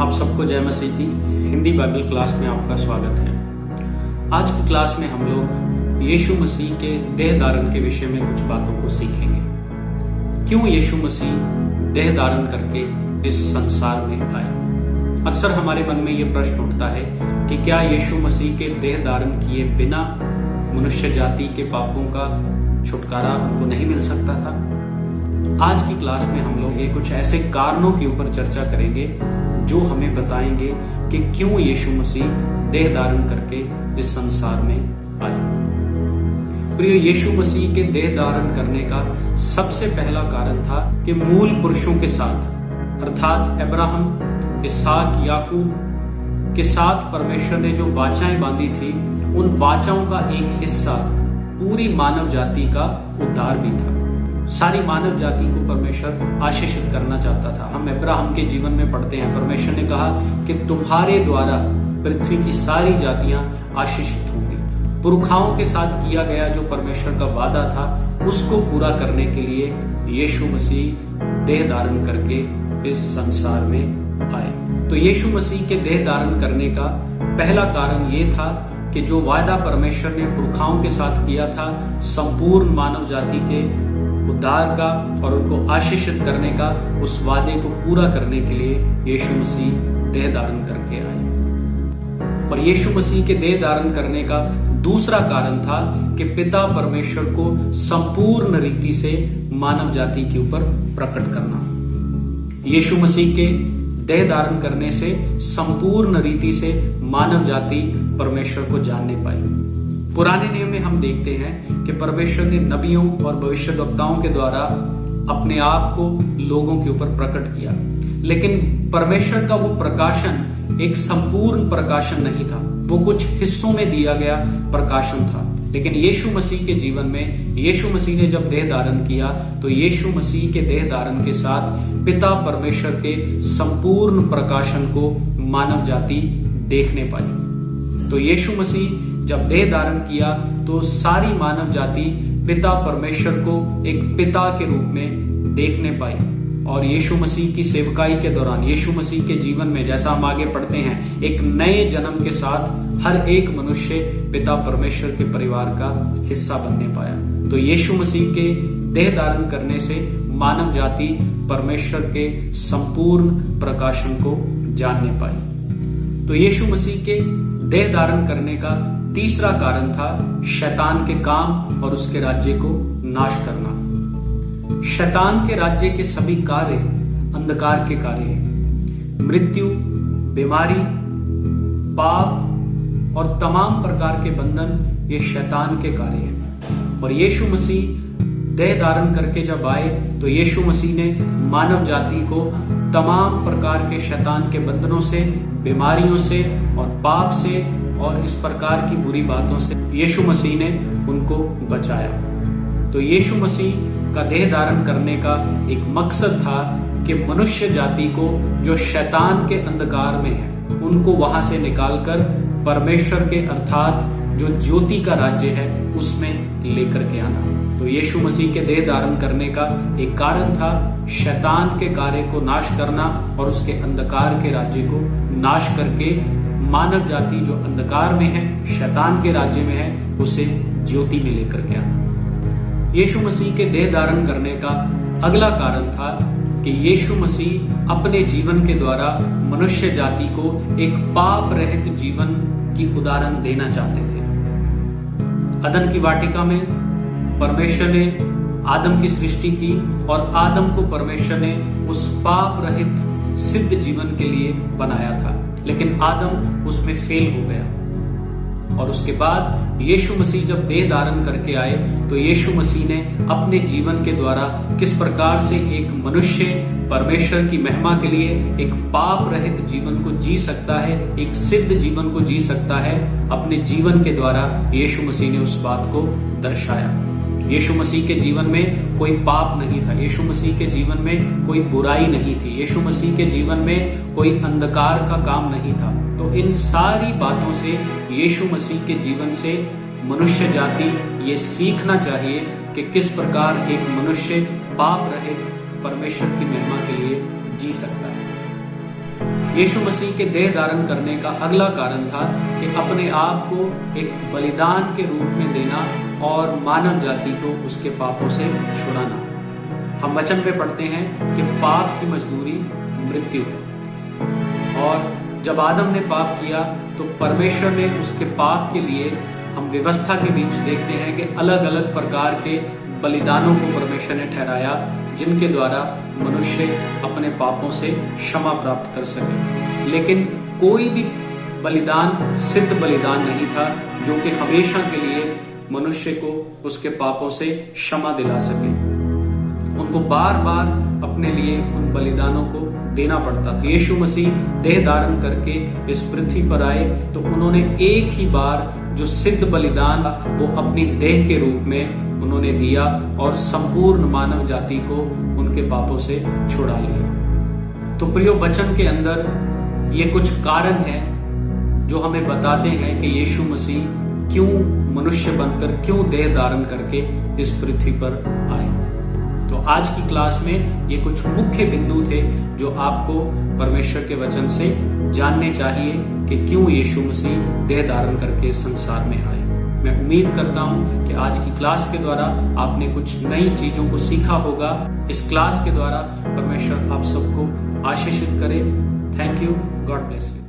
आप सबको जय मसीह की हिंदी बाइबल क्लास में आपका स्वागत है। आज की क्लास में हम लोग यीशु मसीह के देह धारण के विषय में कुछ बातों को सीखेंगे। क्यों यीशु मसीह देह धारण करके इस संसार में आए। अक्सर हमारे मन में ये प्रश्न उठता है कि क्या यीशु मसीह के देह धारण किए बिना मनुष्य जाति के पापों का छुटकारा उनको नहीं मिल सकता था। आज की क्लास में हम लोग ये कुछ ऐसे कारणों के ऊपर चर्चा करेंगे जो हमें बताएंगे कि क्यों यीशु मसीह देह धारण करके इस संसार में आए। प्रिय, यीशु मसीह के देह धारण करने का सबसे पहला कारण था कि मूल पुरुषों के साथ अर्थात अब्राहम, इसहाक, याकूब के साथ परमेश्वर ने जो वाचाएं बांधी थी, उन वाचाओं का एक हिस्सा पूरी मानव जाति का उद्धार भी था। सारी मानव जाति को परमेश्वर आशीषित करना चाहता था। हम अब्राहम के जीवन में पढ़ते हैं, परमेश्वर ने कहा कि तुम्हारे द्वारा पृथ्वी की सारी जातियां आशीषित होंगी। पुरखाओं के साथ किया गया जो परमेश्वर का वादा था, उसको पूरा करने के लिए यीशु मसीह देह धारण करके इस संसार में आए। तो यीशु मसीह के देह धारण करने का पहला कारण ये था कि जो वादा परमेश्वर ने पुरखाओं के साथ किया था, संपूर्ण मानव जाति के उद्धार का और उनको आशीषित करने का, उस वादे को पूरा करने के लिए यीशु मसीह देह धारण करके आए। और यीशु मसीह के देह धारण करने का दूसरा कारण था कि पिता परमेश्वर को संपूर्ण रीति से मानव जाति के ऊपर प्रकट करना। यीशु मसीह के देह धारण करने से संपूर्ण रीति से मानव जाति परमेश्वर को जानने पाई। पुराने नियम में हम देखते हैं कि परमेश्वर ने नबियों और भविष्यद्वक्ताओं के द्वारा अपने आप को लोगों के ऊपर प्रकट किया, लेकिन परमेश्वर का वो प्रकाशन एक संपूर्ण प्रकाशन नहीं था, वो कुछ हिस्सों में दिया गया प्रकाशन था। लेकिन यीशु मसीह के जीवन में यीशु मसीह ने जब देह धारण किया, तो यीशु मसीह के देह धारण के साथ पिता परमेश्वर के संपूर्ण प्रकाशन को मानव जाति देखने पाई। तो यीशु मसीह जब देह धारण किया तो सारी मानव जाति पिता परमेश्वर को एक पिता के रूप में देखने पाई। और यीशु मसीह की सेवकाई के दौरान, यीशु मसीह के जीवन में, जैसा हम आगे पढ़ते हैं, एक नए जन्म के साथ हर एक मनुष्य पिता परमेश्वर के परिवार का हिस्सा बनने पाया। तो यीशु मसीह के देह धारण करने से मानव जाति परमेश्वर के संपूर्ण प्रकाशन को जानने पाई। तो यीशु मसीह के देह धारण करने का तीसरा कारण था शैतान के काम और उसके राज्य को नाश करना। शैतान के राज्य के सभी कार्य अंधकार के कार्य हैं। मृत्यु, बीमारी, पाप और तमाम प्रकार के बंधन ये शैतान के कार्य हैं। और यीशु मसीह देह धारण करके जब आए तो यीशु मसीह ने मानव जाति को तमाम प्रकार के शैतान के बंधनों से, बीमारियों से और पाप से और इस प्रकार की बुरी बातों से यीशु मसीह ने उनको बचाया। तो यीशु मसीह का देह धारण करने का एक मकसद था कि मनुष्य जाति को जो शैतान के अंधकार में है, उनको वहां से निकालकर परमेश्वर के अर्थात जो ज्योति का राज्य है उसमें लेकर के आना। तो यीशु मसीह के देह धारण करने का एक कारण था शैतान के कार्य को नाश करना और उसके अंधकार के राज्य को नाश करके मानव जाति जो अंधकार में है, शैतान के राज्य में है, उसे ज्योति में लेकर के आना। यीशु मसीह के देह धारण करने का अगला कारण था कि यीशु मसीह अपने जीवन के द्वारा मनुष्य जाति को एक पाप रहित जीवन की उदाहरण देना चाहते थे। अदन की वाटिका में परमेश्वर ने आदम की सृष्टि की और आदम को परमेश्वर ने उस पाप रहित सिद्ध जीवन के लिए बनाया था, लेकिन आदम उसमें फेल हो गया। और उसके बाद यीशु मसीह जब देह धारण करके आए तो यीशु मसीह ने अपने जीवन के द्वारा किस प्रकार से एक मनुष्य परमेश्वर की महिमा के लिए एक पाप रहित जीवन को जी सकता है, एक सिद्ध जीवन को जी सकता है, अपने जीवन के द्वारा यीशु मसीह ने उस बात को दर्शाया। यीशु मसीह के जीवन में कोई पाप नहीं था, यीशु मसीह के जीवन में कोई बुराई नहीं थी, यीशु मसीह के जीवन में कोई अंधकार का काम नहीं था। तो इन सारी बातों से यीशु मसीह के जीवन से मनुष्य जाति ये सीखना चाहिए कि किस प्रकार एक मनुष्य पाप रहित परमेश्वर की महिमा के लिए जी सकता है। यीशु मसीह के देह धारण करने का अगला कारण था कि अपने आप को एक बलिदान के रूप में देना और मानव जाति को उसके पापों से छुड़ाना। हम वचन में पढ़ते हैं कि पाप की मजदूरी मृत्यु है, और जब आदम ने पाप किया तो परमेश्वर ने उसके पाप के लिए, हम व्यवस्था के बीच देखते हैं कि अलग अलग प्रकार के बलिदानों को परमेश्वर ने ठहराया, जिनके द्वारा मनुष्य अपने पापों से क्षमा प्राप्त कर सके। लेकिन कोई भी बलिदान सिद्ध बलिदान नहीं था जो कि हमेशा के लिए मनुष्य को उसके पापों से क्षमा दिला सके। उनको बार बार अपने लिए उन बलिदानों को देना पड़ता था। यीशु मसीह देह धारण करके इस पृथ्वी पर आए तो उन्होंने एक ही बार जो सिद्ध बलिदान वो अपनी देह के रूप में उन्होंने दिया और संपूर्ण मानव जाति को उनके पापों से छुड़ा लिया। तो प्रियो, वचन के अंदर ये कुछ कारण हैं जो हमें बताते हैं कि यीशु मसीह क्यों मनुष्य बनकर, क्यों देह धारण करके इस पृथ्वी पर आए। तो आज की क्लास में ये कुछ मुख्य बिंदु थे जो आपको परमेश्वर के वचन से जानने चाहिए कि क्यों यीशु मसीह देह धारण करके संसार में आए। मैं उम्मीद करता हूं कि आज की क्लास के द्वारा आपने कुछ नई चीजों को सीखा होगा। इस क्लास के द्वारा परमेश्वर आप सबको आशीषित करे। Thank you. God bless you.